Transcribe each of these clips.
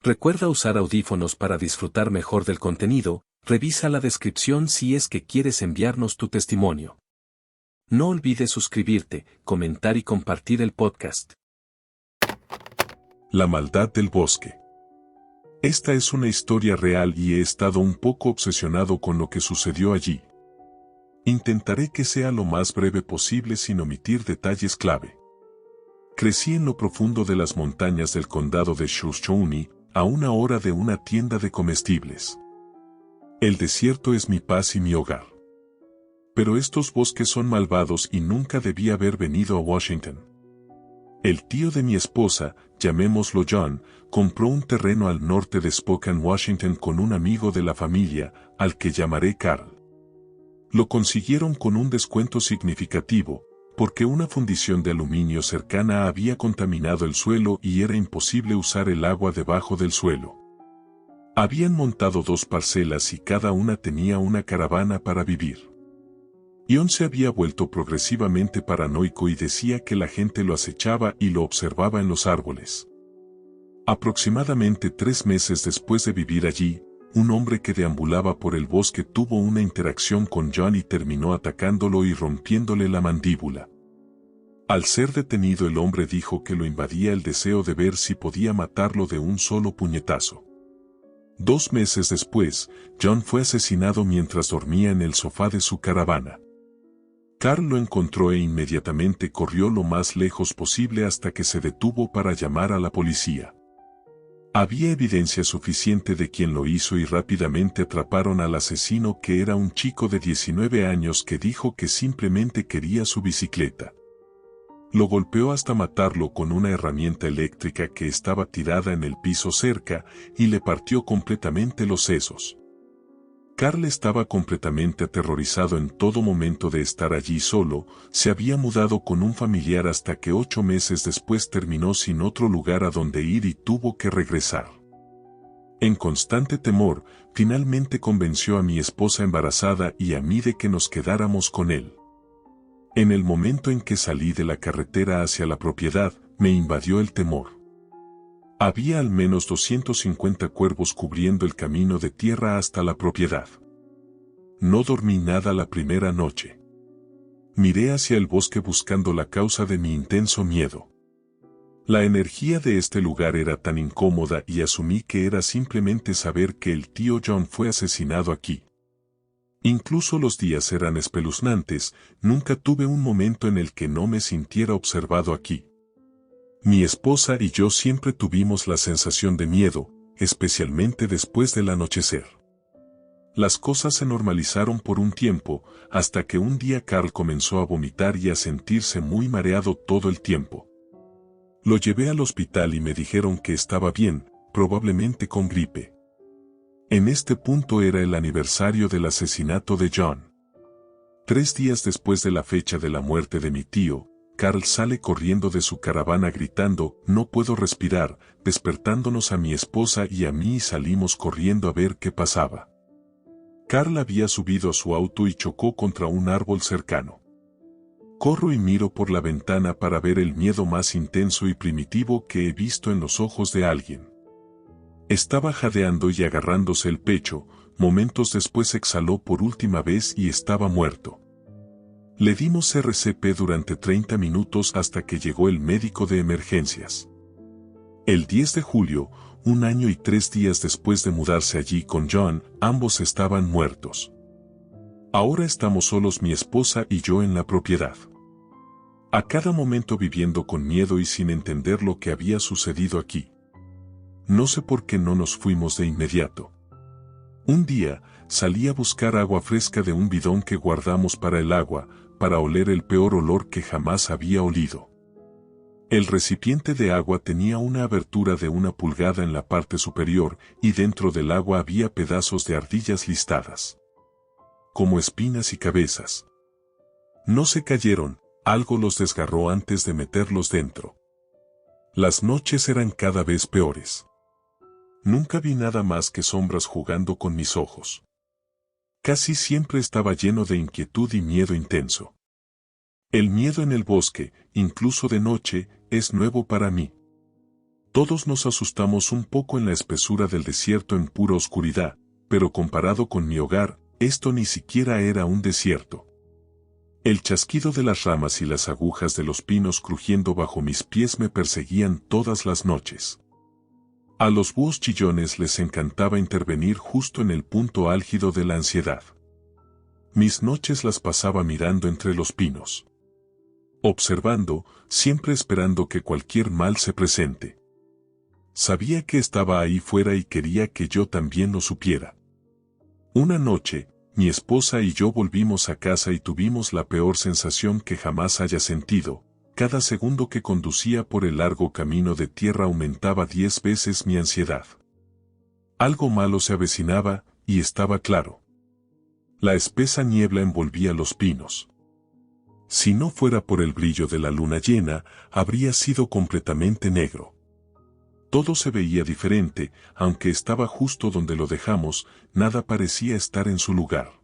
Recuerda usar audífonos para disfrutar mejor del contenido, revisa la descripción si es que quieres enviarnos tu testimonio. No olvides suscribirte, comentar y compartir el podcast. La maldad del bosque. Esta es una historia real y he estado un poco obsesionado con lo que sucedió allí. Intentaré que sea lo más breve posible sin omitir detalles clave. Crecí en lo profundo de las montañas del condado de Shoshone, a una hora de una tienda de comestibles. El desierto es mi paz y mi hogar. Pero estos bosques son malvados y nunca debí haber venido a Washington. El tío de mi esposa, llamémoslo John, compró un terreno al norte de Spokane, Washington con un amigo de la familia, al que llamaré Carl. Lo consiguieron con un descuento significativo, porque una fundición de aluminio cercana había contaminado el suelo y era imposible usar el agua debajo del suelo. Habían montado 2 parcelas y cada una tenía una caravana para vivir. John se había vuelto progresivamente paranoico y decía que la gente lo acechaba y lo observaba en los árboles. Aproximadamente 3 meses después de vivir allí, un hombre que deambulaba por el bosque tuvo una interacción con John y terminó atacándolo y rompiéndole la mandíbula. Al ser detenido, el hombre dijo que lo invadía el deseo de ver si podía matarlo de un solo puñetazo. 2 meses después, John fue asesinado mientras dormía en el sofá de su caravana. Carl lo encontró e inmediatamente corrió lo más lejos posible hasta que se detuvo para llamar a la policía. Había evidencia suficiente de quien lo hizo y rápidamente atraparon al asesino, que era un chico de 19 años que dijo que simplemente quería su bicicleta. Lo golpeó hasta matarlo con una herramienta eléctrica que estaba tirada en el piso cerca y le partió completamente los sesos. Carl estaba completamente aterrorizado en todo momento de estar allí solo. Se había mudado con un familiar hasta que 8 meses después terminó sin otro lugar a donde ir y tuvo que regresar. En constante temor, finalmente convenció a mi esposa embarazada y a mí de que nos quedáramos con él. En el momento en que salí de la carretera hacia la propiedad, me invadió el temor. Había al menos 250 cuervos cubriendo el camino de tierra hasta la propiedad. No dormí nada la primera noche. Miré hacia el bosque buscando la causa de mi intenso miedo. La energía de este lugar era tan incómoda y asumí que era simplemente saber que el tío John fue asesinado aquí. Incluso los días eran espeluznantes, nunca tuve un momento en el que no me sintiera observado aquí. Mi esposa y yo siempre tuvimos la sensación de miedo, especialmente después del anochecer. Las cosas se normalizaron por un tiempo, hasta que un día Carl comenzó a vomitar y a sentirse muy mareado todo el tiempo. Lo llevé al hospital y me dijeron que estaba bien, probablemente con gripe. En este punto era el aniversario del asesinato de John. 3 días después de la fecha de la muerte de mi tío, Carl sale corriendo de su caravana gritando, «No puedo respirar», despertándonos a mi esposa y a mí y salimos corriendo a ver qué pasaba. Carl había subido a su auto y chocó contra un árbol cercano. Corro y miro por la ventana para ver el miedo más intenso y primitivo que he visto en los ojos de alguien. Estaba jadeando y agarrándose el pecho, momentos después exhaló por última vez y estaba muerto. Le dimos RCP durante 30 minutos hasta que llegó el médico de emergencias. El 10 de julio, 1 año y 3 días después de mudarse allí con John, ambos estaban muertos. Ahora estamos solos mi esposa y yo en la propiedad. A cada momento viviendo con miedo y sin entender lo que había sucedido aquí. No sé por qué no nos fuimos de inmediato. Un día, salí a buscar agua fresca de un bidón que guardamos para el agua, para oler el peor olor que jamás había olido. El recipiente de agua tenía una abertura de 1 pulgada en la parte superior, y dentro del agua había pedazos de ardillas listadas, como espinas y cabezas. No se cayeron, algo los desgarró antes de meterlos dentro. Las noches eran cada vez peores. Nunca vi nada más que sombras jugando con mis ojos. Casi siempre estaba lleno de inquietud y miedo intenso. El miedo en el bosque, incluso de noche, es nuevo para mí. Todos nos asustamos un poco en la espesura del desierto en pura oscuridad, pero comparado con mi hogar, esto ni siquiera era un desierto. El chasquido de las ramas y las agujas de los pinos crujiendo bajo mis pies me perseguían todas las noches. A los búhos chillones les encantaba intervenir justo en el punto álgido de la ansiedad. Mis noches las pasaba mirando entre los pinos. Observando, siempre esperando que cualquier mal se presente. Sabía que estaba ahí fuera y quería que yo también lo supiera. Una noche, mi esposa y yo volvimos a casa y tuvimos la peor sensación que jamás haya sentido. Cada segundo que conducía por el largo camino de tierra aumentaba 10 veces mi ansiedad. Algo malo se avecinaba, y estaba claro. La espesa niebla envolvía los pinos. Si no fuera por el brillo de la luna llena, habría sido completamente negro. Todo se veía diferente, aunque estaba justo donde lo dejamos, nada parecía estar en su lugar.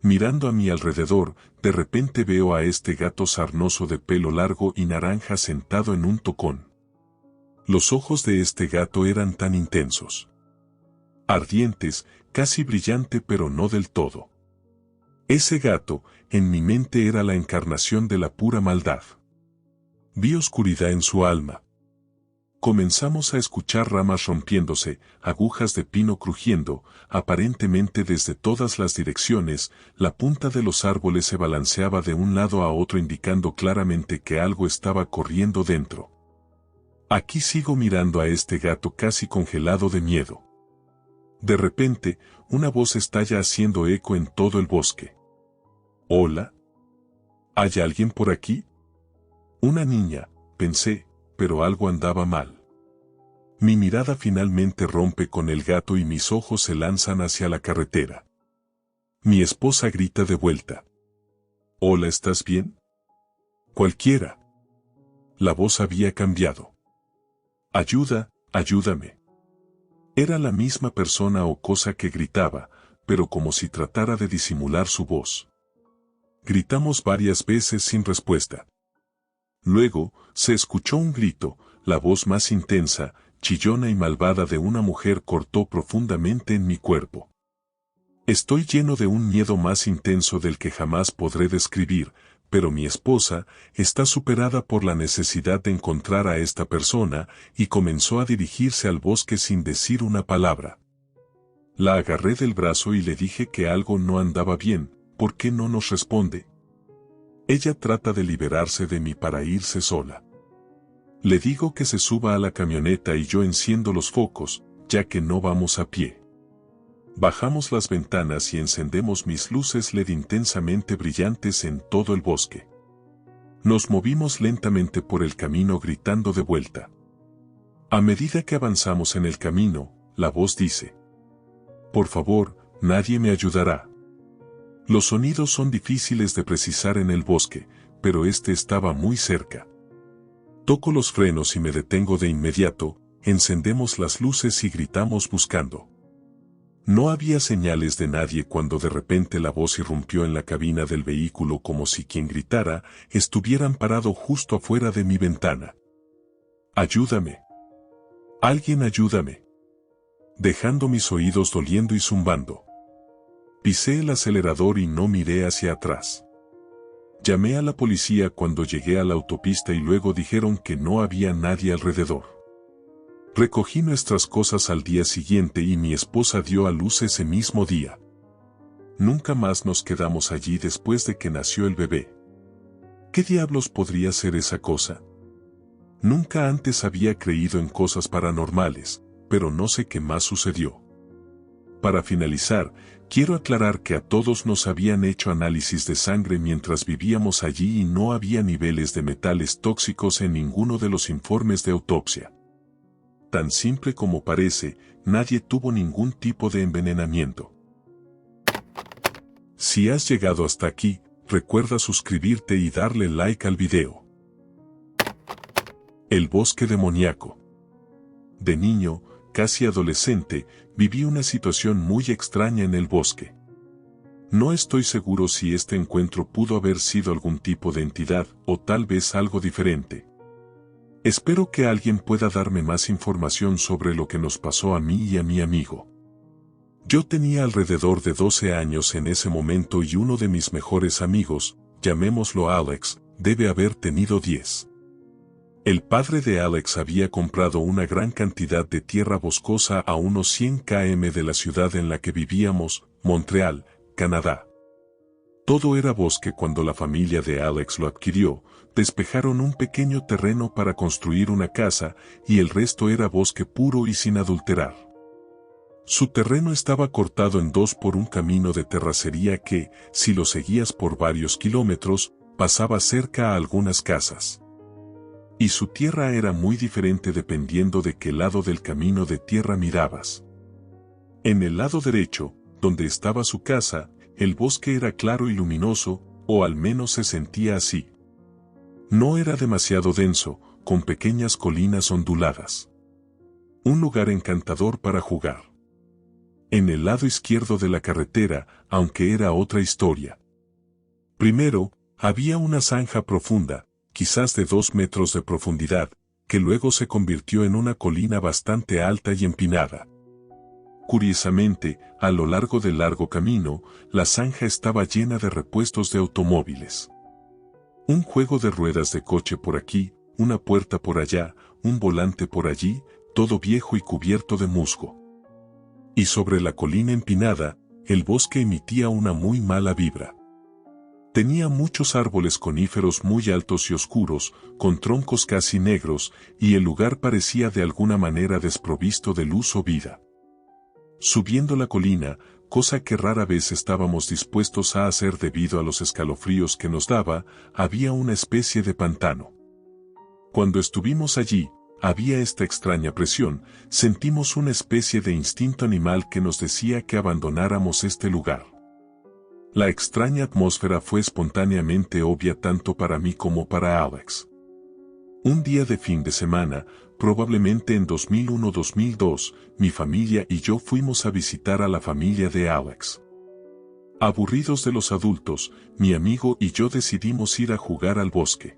Mirando a mi alrededor, de repente veo a este gato sarnoso de pelo largo y naranja sentado en un tocón. Los ojos de este gato eran tan intensos. Ardientes, casi brillante pero no del todo. Ese gato, en mi mente era la encarnación de la pura maldad. Vi oscuridad en su alma. Comenzamos a escuchar ramas rompiéndose, agujas de pino crujiendo, aparentemente desde todas las direcciones, la punta de los árboles se balanceaba de un lado a otro indicando claramente que algo estaba corriendo dentro. Aquí sigo mirando a este gato casi congelado de miedo. De repente, una voz estalla haciendo eco en todo el bosque. ¿Hola? ¿Hay alguien por aquí? Una niña, pensé, pero algo andaba mal. Mi mirada finalmente rompe con el gato y mis ojos se lanzan hacia la carretera. Mi esposa grita de vuelta. ¿Hola, estás bien? Cualquiera. La voz había cambiado. Ayuda, ayúdame. Era la misma persona o cosa que gritaba, pero como si tratara de disimular su voz. Gritamos varias veces sin respuesta. Luego, se escuchó un grito, la voz más intensa, chillona y malvada de una mujer cortó profundamente en mi cuerpo. Estoy lleno de un miedo más intenso del que jamás podré describir, pero mi esposa está superada por la necesidad de encontrar a esta persona y comenzó a dirigirse al bosque sin decir una palabra. La agarré del brazo y le dije que algo no andaba bien. ¿Por qué no nos responde? Ella trata de liberarse de mí para irse sola. Le digo que se suba a la camioneta y yo enciendo los focos, ya que no vamos a pie. Bajamos las ventanas y encendemos mis luces LED intensamente brillantes en todo el bosque. Nos movimos lentamente por el camino gritando de vuelta. A medida que avanzamos en el camino, la voz dice: por favor, nadie me ayudará. Los sonidos son difíciles de precisar en el bosque, pero este estaba muy cerca. Toco los frenos y me detengo de inmediato, encendemos las luces y gritamos buscando. No había señales de nadie cuando de repente la voz irrumpió en la cabina del vehículo como si quien gritara estuvieran parado justo afuera de mi ventana. ¡Ayúdame! ¡Alguien ayúdame! Dejando mis oídos doliendo y zumbando. Pisé el acelerador y no miré hacia atrás. Llamé a la policía cuando llegué a la autopista y luego dijeron que no había nadie alrededor. Recogí nuestras cosas al día siguiente y mi esposa dio a luz ese mismo día. Nunca más nos quedamos allí después de que nació el bebé. ¿Qué diablos podría ser esa cosa? Nunca antes había creído en cosas paranormales, pero no sé qué más sucedió. Para finalizar, quiero aclarar que a todos nos habían hecho análisis de sangre mientras vivíamos allí y no había niveles de metales tóxicos en ninguno de los informes de autopsia. Tan simple como parece, nadie tuvo ningún tipo de envenenamiento. Si has llegado hasta aquí, recuerda suscribirte y darle like al video. El bosque demoníaco. De niño, casi adolescente, viví una situación muy extraña en el bosque. No estoy seguro si este encuentro pudo haber sido algún tipo de entidad o tal vez algo diferente. Espero que alguien pueda darme más información sobre lo que nos pasó a mí y a mi amigo. Yo tenía alrededor de 12 años en ese momento y uno de mis mejores amigos, llamémoslo Alex, debe haber tenido 10. El padre de Alex había comprado una gran cantidad de tierra boscosa a unos 100 km de la ciudad en la que vivíamos, Montreal, Canadá. Todo era bosque cuando la familia de Alex lo adquirió, despejaron un pequeño terreno para construir una casa y el resto era bosque puro y sin adulterar. Su terreno estaba cortado en dos por un camino de terracería que, si lo seguías por varios kilómetros, pasaba cerca a algunas casas. Y su tierra era muy diferente dependiendo de qué lado del camino de tierra mirabas. En el lado derecho, donde estaba su casa, el bosque era claro y luminoso, o al menos se sentía así. No era demasiado denso, con pequeñas colinas onduladas. Un lugar encantador para jugar. En el lado izquierdo de la carretera, aunque era otra historia. Primero, había una zanja profunda, quizás de 2 metros de profundidad, que luego se convirtió en una colina bastante alta y empinada. Curiosamente, a lo largo del largo camino, la zanja estaba llena de repuestos de automóviles. Un juego de ruedas de coche por aquí, una puerta por allá, un volante por allí, todo viejo y cubierto de musgo. Y sobre la colina empinada, el bosque emitía una muy mala vibra. Tenía muchos árboles coníferos muy altos y oscuros, con troncos casi negros, y el lugar parecía de alguna manera desprovisto de luz o vida. Subiendo la colina, cosa que rara vez estábamos dispuestos a hacer debido a los escalofríos que nos daba, había una especie de pantano. Cuando estuvimos allí, había esta extraña presión, sentimos una especie de instinto animal que nos decía que abandonáramos este lugar. La extraña atmósfera fue espontáneamente obvia tanto para mí como para Alex. Un día de fin de semana, probablemente en 2001-2002, mi familia y yo fuimos a visitar a la familia de Alex. Aburridos de los adultos, mi amigo y yo decidimos ir a jugar al bosque.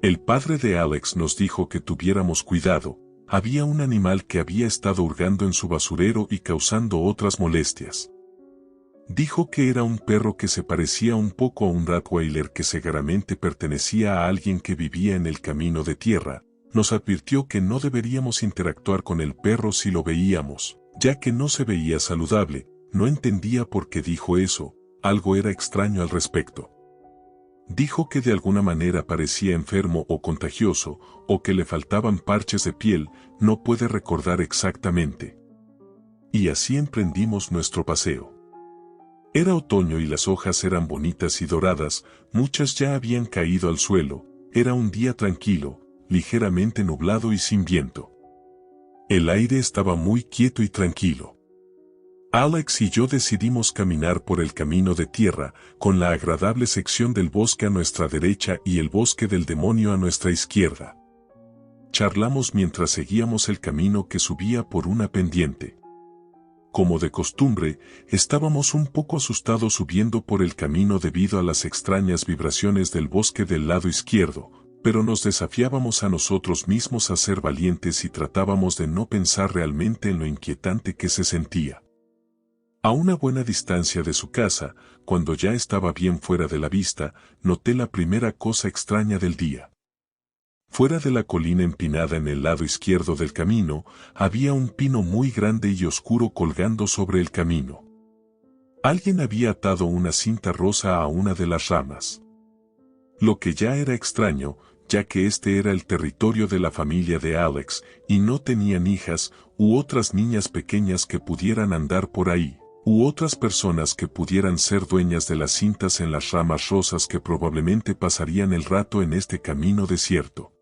El padre de Alex nos dijo que tuviéramos cuidado, había un animal que había estado hurgando en su basurero y causando otras molestias. Dijo que era un perro que se parecía un poco a un Rottweiler que seguramente pertenecía a alguien que vivía en el camino de tierra. Nos advirtió que no deberíamos interactuar con el perro si lo veíamos, ya que no se veía saludable. No entendía por qué dijo eso, algo era extraño al respecto. Dijo que de alguna manera parecía enfermo o contagioso, o que le faltaban parches de piel, no puede recordar exactamente. Y así emprendimos nuestro paseo. Era otoño y las hojas eran bonitas y doradas, muchas ya habían caído al suelo, era un día tranquilo, ligeramente nublado y sin viento. El aire estaba muy quieto y tranquilo. Alex y yo decidimos caminar por el camino de tierra, con la agradable sección del bosque a nuestra derecha y el bosque del demonio a nuestra izquierda. Charlamos mientras seguíamos el camino que subía por una pendiente. Como de costumbre, estábamos un poco asustados subiendo por el camino debido a las extrañas vibraciones del bosque del lado izquierdo, pero nos desafiábamos a nosotros mismos a ser valientes y tratábamos de no pensar realmente en lo inquietante que se sentía. A una buena distancia de su casa, cuando ya estaba bien fuera de la vista, noté la primera cosa extraña del día. Fuera de la colina empinada en el lado izquierdo del camino, había un pino muy grande y oscuro colgando sobre el camino. Alguien había atado una cinta rosa a una de las ramas. Lo que ya era extraño, ya que este era el territorio de la familia de Alex, y no tenían hijas, u otras niñas pequeñas que pudieran andar por ahí, u otras personas que pudieran ser dueñas de las cintas en las ramas rosas que probablemente pasarían el rato en este camino desierto.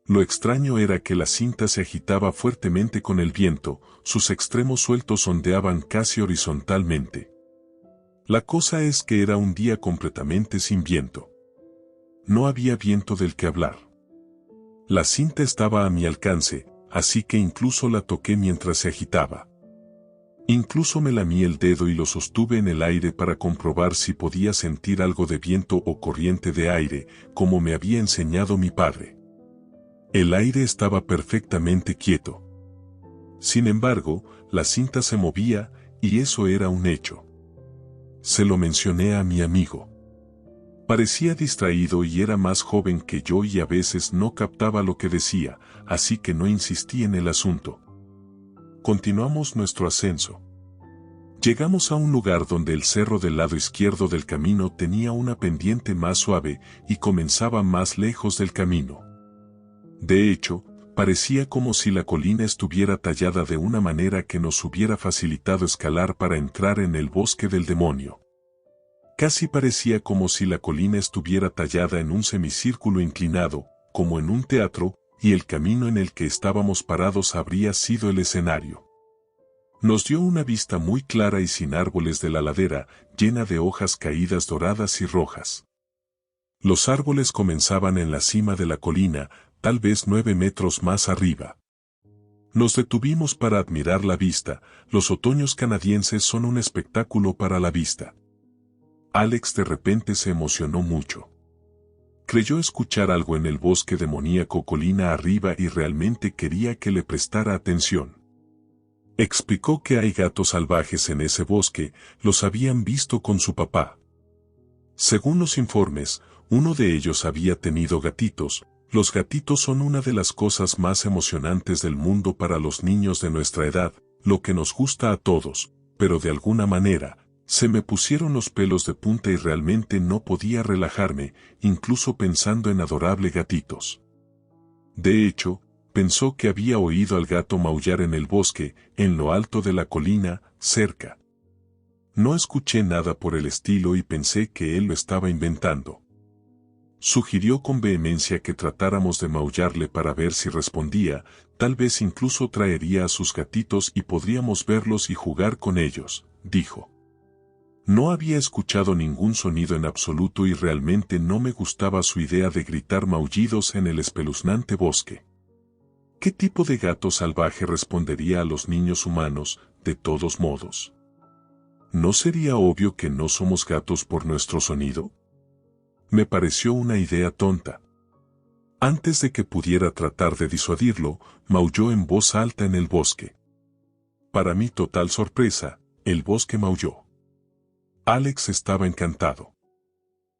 Lo extraño era que la cinta se agitaba fuertemente con el viento, sus extremos sueltos ondeaban casi horizontalmente. La cosa es que era un día completamente sin viento. No había viento del que hablar. La cinta estaba a mi alcance, así que incluso la toqué mientras se agitaba. Incluso me lamí el dedo y lo sostuve en el aire para comprobar si podía sentir algo de viento o corriente de aire, como me había enseñado mi padre. El aire estaba perfectamente quieto. Sin embargo, la cinta se movía, y eso era un hecho. Se lo mencioné a mi amigo. Parecía distraído y era más joven que yo y a veces no captaba lo que decía, así que no insistí en el asunto. Continuamos nuestro ascenso. Llegamos a un lugar donde el cerro del lado izquierdo del camino tenía una pendiente más suave y comenzaba más lejos del camino. De hecho, parecía como si la colina estuviera tallada de una manera que nos hubiera facilitado escalar para entrar en el bosque del demonio. Casi parecía como si la colina estuviera tallada en un semicírculo inclinado, como en un teatro, y el camino en el que estábamos parados habría sido el escenario. Nos dio una vista muy clara y sin árboles de la ladera, llena de hojas caídas doradas y rojas. Los árboles comenzaban en la cima de la colina, tal vez 9 metros más arriba. Nos detuvimos para admirar la vista. Los otoños canadienses son un espectáculo para la vista. Alex de repente se emocionó mucho. Creyó escuchar algo en el bosque demoníaco colina arriba y realmente quería que le prestara atención. Explicó que hay gatos salvajes en ese bosque, los habían visto con su papá. Según los informes, uno de ellos había tenido gatitos. Los gatitos son una de las cosas más emocionantes del mundo para los niños de nuestra edad, lo que nos gusta a todos, pero de alguna manera, se me pusieron los pelos de punta y realmente no podía relajarme, incluso pensando en adorables gatitos. De hecho, pensó que había oído al gato maullar en el bosque, en lo alto de la colina, cerca. No escuché nada por el estilo y pensé que él lo estaba inventando. Sugirió con vehemencia que tratáramos de maullarle para ver si respondía, tal vez incluso traería a sus gatitos y podríamos verlos y jugar con ellos, dijo. No había escuchado ningún sonido en absoluto y realmente no me gustaba su idea de gritar maullidos en el espeluznante bosque. ¿Qué tipo de gato salvaje respondería a los niños humanos, de todos modos? ¿No sería obvio que no somos gatos por nuestro sonido? Me pareció una idea tonta. Antes de que pudiera tratar de disuadirlo, maulló en voz alta en el bosque. Para mi total sorpresa, el bosque maulló. Alex estaba encantado.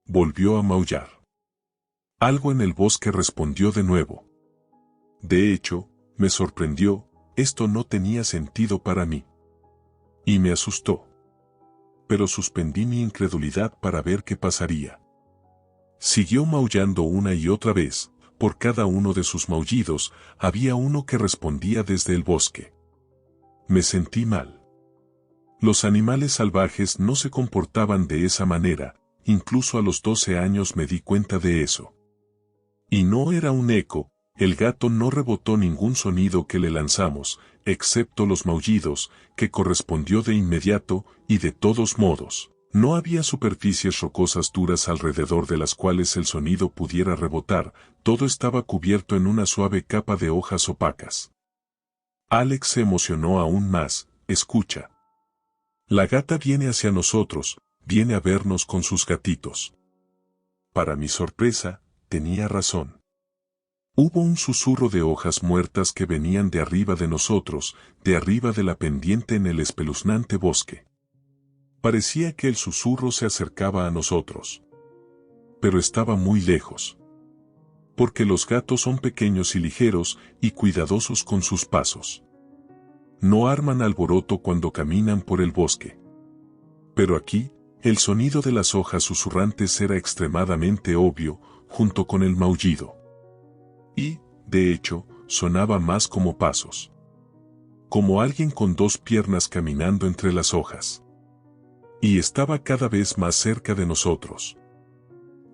Volvió a maullar. Algo en el bosque respondió de nuevo. De hecho, me sorprendió, esto no tenía sentido para mí. Y me asustó. Pero suspendí mi incredulidad para ver qué pasaría. Siguió maullando una y otra vez, por cada uno de sus maullidos, había uno que respondía desde el bosque. Me sentí mal. Los animales salvajes no se comportaban de esa manera, incluso a los 12 años me di cuenta de eso. Y no era un eco, el gato no rebotó ningún sonido que le lanzamos, excepto los maullidos, que correspondió de inmediato, y de todos modos, no había superficies rocosas duras alrededor de las cuales el sonido pudiera rebotar, todo estaba cubierto en una suave capa de hojas opacas. Alex se emocionó aún más, escucha. La gata viene hacia nosotros, viene a vernos con sus gatitos. Para mi sorpresa, tenía razón. Hubo un susurro de hojas muertas que venían de arriba de nosotros, de arriba de la pendiente en el espeluznante bosque. Parecía que el susurro se acercaba a nosotros. Pero estaba muy lejos. Porque los gatos son pequeños y ligeros y cuidadosos con sus pasos. No arman alboroto cuando caminan por el bosque. Pero aquí, el sonido de las hojas susurrantes era extremadamente obvio, junto con el maullido. Y, de hecho, sonaba más como pasos. Como alguien con 2 piernas caminando entre las hojas. Y estaba cada vez más cerca de nosotros.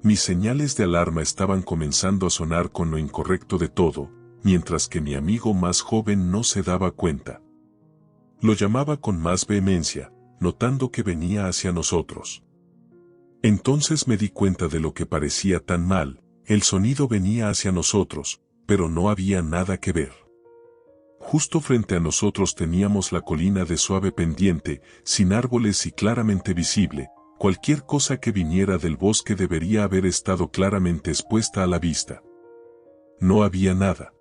Mis señales de alarma estaban comenzando a sonar con lo incorrecto de todo, mientras que mi amigo más joven no se daba cuenta. Lo llamaba con más vehemencia, notando que venía hacia nosotros. Entonces me di cuenta de lo que parecía tan mal, el sonido venía hacia nosotros, pero no había nada que ver. Justo frente a nosotros teníamos la colina de suave pendiente, sin árboles y claramente visible, cualquier cosa que viniera del bosque debería haber estado claramente expuesta a la vista. No había nada.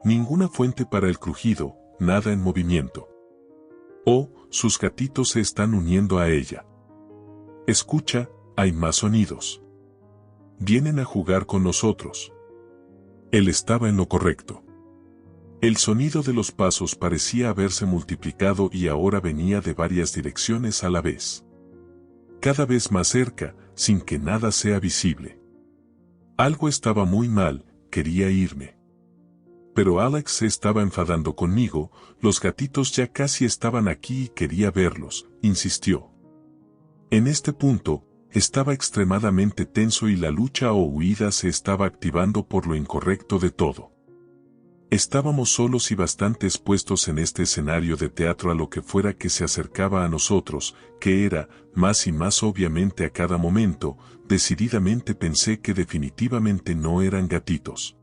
Ninguna fuente para el crujido, nada en movimiento. Oh, sus gatitos se están uniendo a ella. Escucha, hay más sonidos. Vienen a jugar con nosotros. Él estaba en lo correcto. El sonido de los pasos parecía haberse multiplicado y ahora venía de varias direcciones a la vez. Cada vez más cerca, sin que nada sea visible. Algo estaba muy mal, quería irme. Pero Alex se estaba enfadando conmigo, los gatitos ya casi estaban aquí y quería verlos, insistió. En este punto, estaba extremadamente tenso y la lucha o huida se estaba activando por lo incorrecto de todo. Estábamos solos y bastante expuestos en este escenario de teatro a lo que fuera que se acercaba a nosotros, que era, más y más obviamente a cada momento, decididamente pensé que definitivamente no eran gatitos.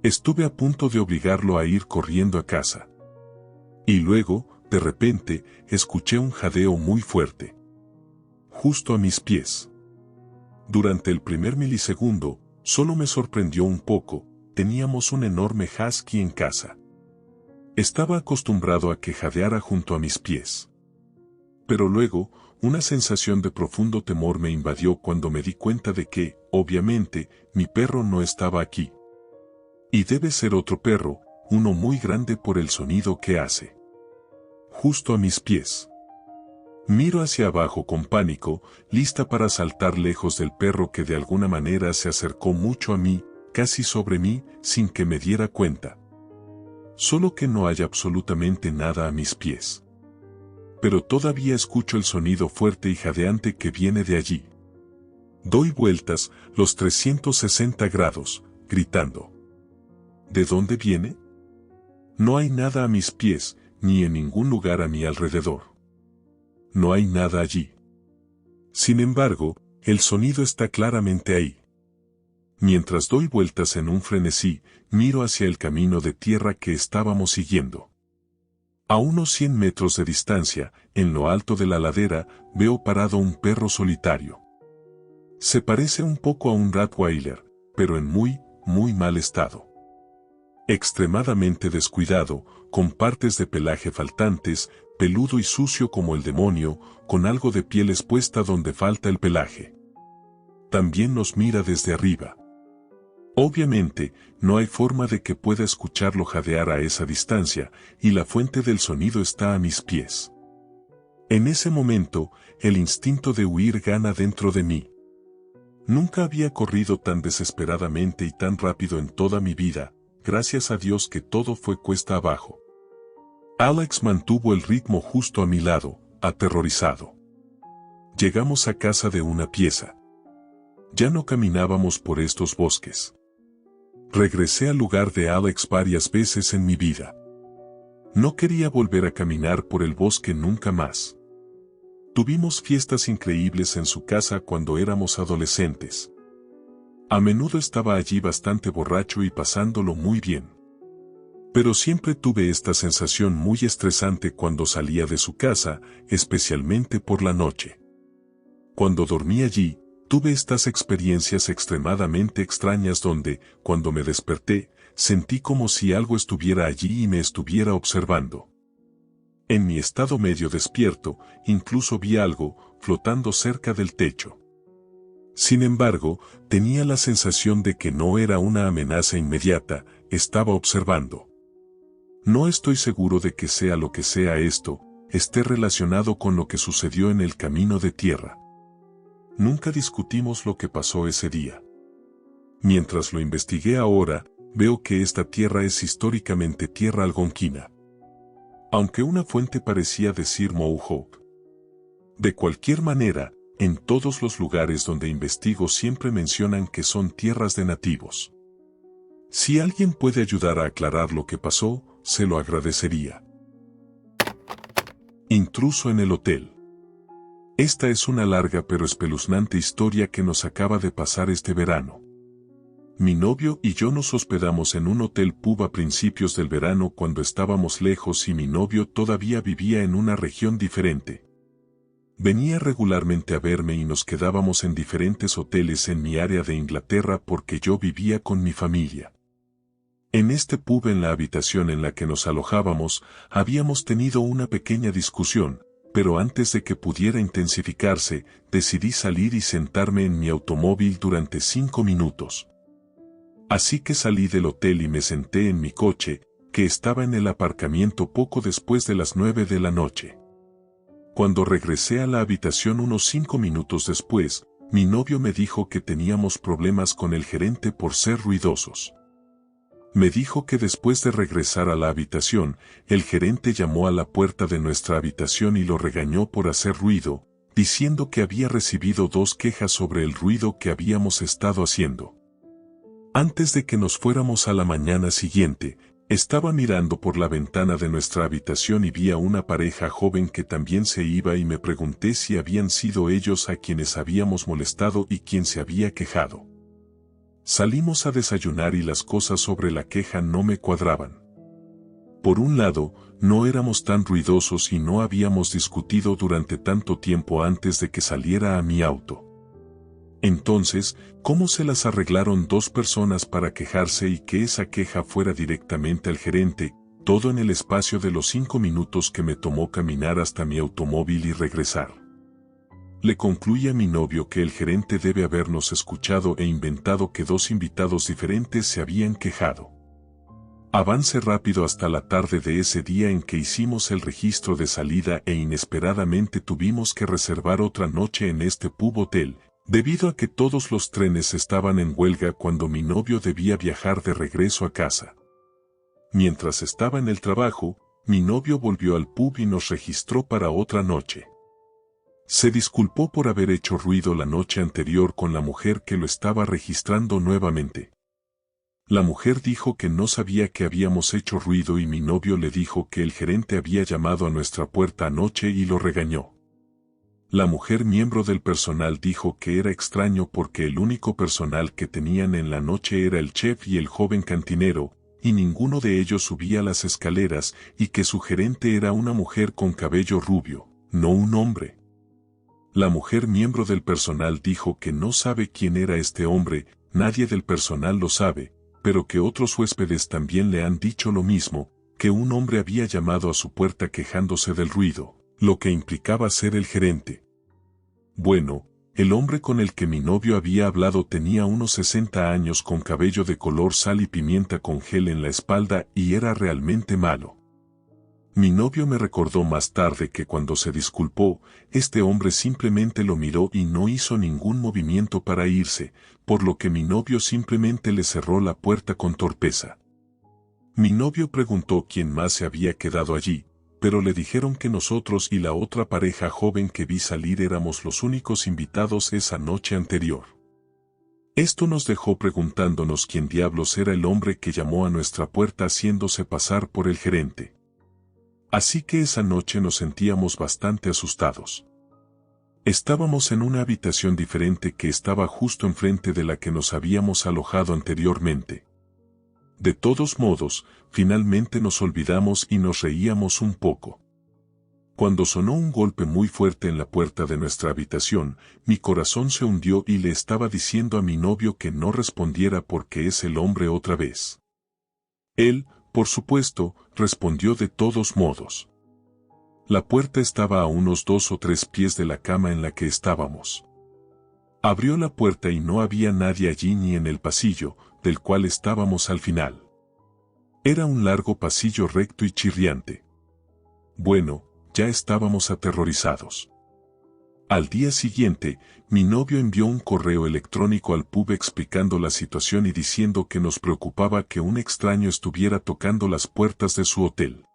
Estuve a punto de obligarlo a ir corriendo a casa. Y luego, de repente, escuché un jadeo muy fuerte. Justo a mis pies. Durante el primer milisegundo, solo me sorprendió un poco. Teníamos un enorme husky en casa. Estaba acostumbrado a que jadeara junto a mis pies. Pero luego, una sensación de profundo temor me invadió cuando me di cuenta de que, obviamente, mi perro no estaba aquí. Y debe ser otro perro, uno muy grande por el sonido que hace. Justo a mis pies. Miro hacia abajo con pánico, lista para saltar lejos del perro que de alguna manera se acercó mucho a mí, casi sobre mí, sin que me diera cuenta. Solo que no hay absolutamente nada a mis pies. Pero todavía escucho el sonido fuerte y jadeante que viene de allí. Doy vueltas, los 360 grados, gritando. ¿De dónde viene? No hay nada a mis pies, ni en ningún lugar a mi alrededor. No hay nada allí. Sin embargo, el sonido está claramente ahí. Mientras doy vueltas en un frenesí, miro hacia el camino de tierra que estábamos siguiendo. A unos 100 metros de distancia, en lo alto de la ladera, veo parado un perro solitario. Se parece un poco a un Rottweiler, pero en muy, muy mal estado. Extremadamente descuidado, con partes de pelaje faltantes, peludo y sucio como el demonio, con algo de piel expuesta donde falta el pelaje. También nos mira desde arriba. Obviamente, no hay forma de que pueda escucharlo jadear a esa distancia, y la fuente del sonido está a mis pies. En ese momento, el instinto de huir gana dentro de mí. Nunca había corrido tan desesperadamente y tan rápido en toda mi vida, gracias a Dios que todo fue cuesta abajo. Alex mantuvo el ritmo justo a mi lado, aterrorizado. Llegamos a casa de una pieza. Ya no caminábamos por estos bosques. Regresé al lugar de Alex varias veces en mi vida. No quería volver a caminar por el bosque nunca más. Tuvimos fiestas increíbles en su casa cuando éramos adolescentes. A menudo estaba allí bastante borracho y pasándolo muy bien. Pero siempre tuve esta sensación muy estresante cuando salía de su casa, especialmente por la noche. Cuando dormí allí, tuve estas experiencias extremadamente extrañas donde, cuando me desperté, sentí como si algo estuviera allí y me estuviera observando. En mi estado medio despierto, incluso vi algo flotando cerca del techo. Sin embargo, tenía la sensación de que no era una amenaza inmediata, estaba observando. No estoy seguro de que sea lo que sea esto, esté relacionado con lo que sucedió en el camino de tierra. Nunca discutimos lo que pasó ese día. Mientras lo investigué ahora, veo que esta tierra es históricamente tierra algonquina. Aunque una fuente parecía decir Mohawk. De cualquier manera, en todos los lugares donde investigo siempre mencionan que son tierras de nativos. Si alguien puede ayudar a aclarar lo que pasó, se lo agradecería. Intruso en el hotel. Esta es una larga pero espeluznante historia que nos acaba de pasar este verano. Mi novio y yo nos hospedamos en un hotel pub a principios del verano cuando estábamos lejos y mi novio todavía vivía en una región diferente. Venía regularmente a verme y nos quedábamos en diferentes hoteles en mi área de Inglaterra porque yo vivía con mi familia. En este pub, en la habitación en la que nos alojábamos, habíamos tenido una pequeña discusión, pero antes de que pudiera intensificarse, decidí salir y sentarme en mi automóvil durante 5 minutos. Así que salí del hotel y me senté en mi coche, que estaba en el aparcamiento poco después de las 9 de la noche. Cuando regresé a la habitación unos 5 minutos después, mi novio me dijo que teníamos problemas con el gerente por ser ruidosos. Me dijo que después de regresar a la habitación, el gerente llamó a la puerta de nuestra habitación y lo regañó por hacer ruido, diciendo que había recibido 2 quejas sobre el ruido que habíamos estado haciendo. Antes de que nos fuéramos a la mañana siguiente, estaba mirando por la ventana de nuestra habitación y vi a una pareja joven que también se iba y me pregunté si habían sido ellos a quienes habíamos molestado y quién se había quejado. Salimos a desayunar y las cosas sobre la queja no me cuadraban. Por un lado, no éramos tan ruidosos y no habíamos discutido durante tanto tiempo antes de que saliera a mi auto. Entonces, ¿cómo se las arreglaron 2 personas para quejarse y que esa queja fuera directamente al gerente, todo en el espacio de los 5 minutos que me tomó caminar hasta mi automóvil y regresar? Le concluí a mi novio que el gerente debe habernos escuchado e inventado que 2 invitados diferentes se habían quejado. Avancé rápido hasta la tarde de ese día en que hicimos el registro de salida e inesperadamente tuvimos que reservar otra noche en este pub hotel, debido a que todos los trenes estaban en huelga cuando mi novio debía viajar de regreso a casa. Mientras estaba en el trabajo, mi novio volvió al pub y nos registró para otra noche. Se disculpó por haber hecho ruido la noche anterior con la mujer que lo estaba registrando nuevamente. La mujer dijo que no sabía que habíamos hecho ruido y mi novio le dijo que el gerente había llamado a nuestra puerta anoche y lo regañó. La mujer miembro del personal dijo que era extraño porque el único personal que tenían en la noche era el chef y el joven cantinero, y ninguno de ellos subía las escaleras y que su gerente era una mujer con cabello rubio, no un hombre. La mujer miembro del personal dijo que no sabe quién era este hombre, nadie del personal lo sabe, pero que otros huéspedes también le han dicho lo mismo, que un hombre había llamado a su puerta quejándose del ruido, lo que implicaba ser el gerente. Bueno, el hombre con el que mi novio había hablado tenía unos 60 años con cabello de color sal y pimienta con gel en la espalda y era realmente malo. Mi novio me recordó más tarde que cuando se disculpó, este hombre simplemente lo miró y no hizo ningún movimiento para irse, por lo que mi novio simplemente le cerró la puerta con torpeza. Mi novio preguntó quién más se había quedado allí, pero le dijeron que nosotros y la otra pareja joven que vi salir éramos los únicos invitados esa noche anterior. Esto nos dejó preguntándonos quién diablos era el hombre que llamó a nuestra puerta haciéndose pasar por el gerente. Así que esa noche nos sentíamos bastante asustados. Estábamos en una habitación diferente que estaba justo enfrente de la que nos habíamos alojado anteriormente. De todos modos, finalmente nos olvidamos y nos reíamos un poco. Cuando sonó un golpe muy fuerte en la puerta de nuestra habitación, mi corazón se hundió y le estaba diciendo a mi novio que no respondiera porque es el hombre otra vez. Él, por supuesto, respondió de todos modos. La puerta estaba a unos 2 o 3 pies de la cama en la que estábamos. Abrió la puerta y no había nadie allí ni en el pasillo, del cual estábamos al final. Era un largo pasillo recto y chirriante. Bueno, ya estábamos aterrorizados. Al día siguiente, mi novio envió un correo electrónico al pub explicando la situación y diciendo que nos preocupaba que un extraño estuviera tocando las puertas de su hotel.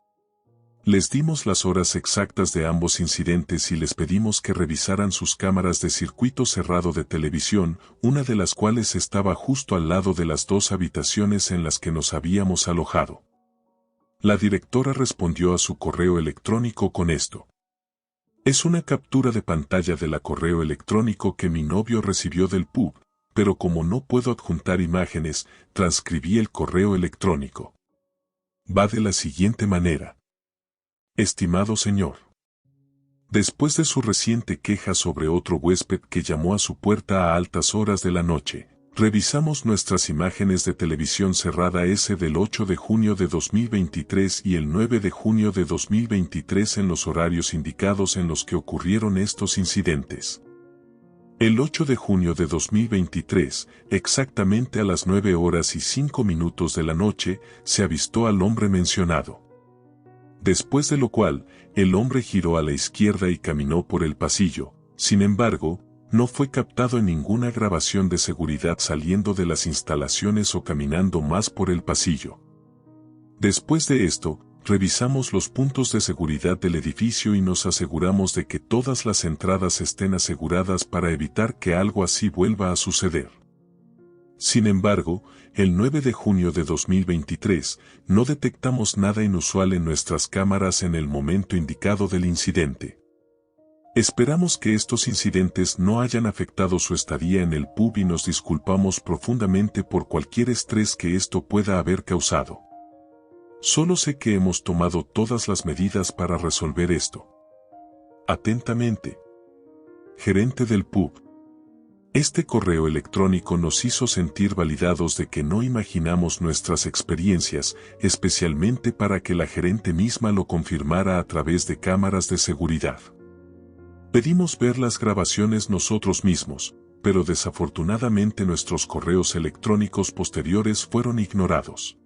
Les dimos las horas exactas de ambos incidentes y les pedimos que revisaran sus cámaras de circuito cerrado de televisión, una de las cuales estaba justo al lado de las 2 habitaciones en las que nos habíamos alojado. La directora respondió a su correo electrónico con esto. Es una captura de pantalla de la correo electrónico que mi novio recibió del pub, pero como no puedo adjuntar imágenes, transcribí el correo electrónico. Va de la siguiente manera. Estimado señor. Después de su reciente queja sobre otro huésped que llamó a su puerta a altas horas de la noche, revisamos nuestras imágenes de televisión cerrada S del 8 de junio de 2023 y el 9 de junio de 2023 en los horarios indicados en los que ocurrieron estos incidentes. El 8 de junio de 2023, exactamente a las 9 horas y 5 minutos de la noche, se avistó al hombre mencionado. Después de lo cual, el hombre giró a la izquierda y caminó por el pasillo. Sin embargo, no fue captado en ninguna grabación de seguridad saliendo de las instalaciones o caminando más por el pasillo. Después de esto, revisamos los puntos de seguridad del edificio y nos aseguramos de que todas las entradas estén aseguradas para evitar que algo así vuelva a suceder. Sin embargo, el 9 de junio de 2023, no detectamos nada inusual en nuestras cámaras en el momento indicado del incidente. Esperamos que estos incidentes no hayan afectado su estadía en el pub y nos disculpamos profundamente por cualquier estrés que esto pueda haber causado. Solo sé que hemos tomado todas las medidas para resolver esto. Atentamente. Gerente del pub. Este correo electrónico nos hizo sentir validados de que no imaginamos nuestras experiencias, especialmente para que la gerente misma lo confirmara a través de cámaras de seguridad. Pedimos ver las grabaciones nosotros mismos, pero desafortunadamente nuestros correos electrónicos posteriores fueron ignorados.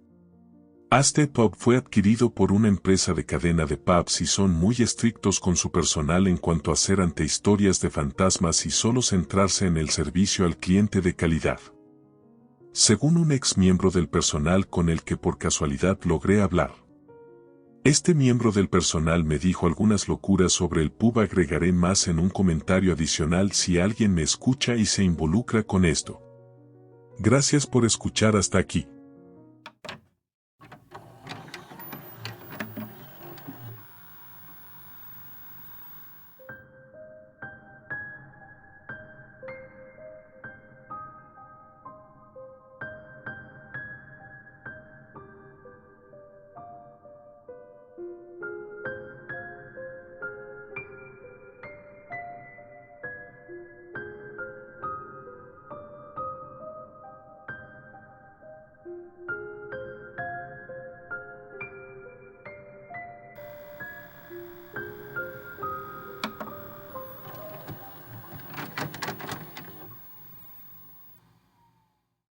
Este pub fue adquirido por una empresa de cadena de pubs y son muy estrictos con su personal en cuanto a ser ante historias de fantasmas y solo centrarse en el servicio al cliente de calidad. Según un ex miembro del personal con el que por casualidad logré hablar. Este miembro del personal me dijo algunas locuras sobre el pub. Agregaré más en un comentario adicional si alguien me escucha y se involucra con esto. Gracias por escuchar hasta aquí.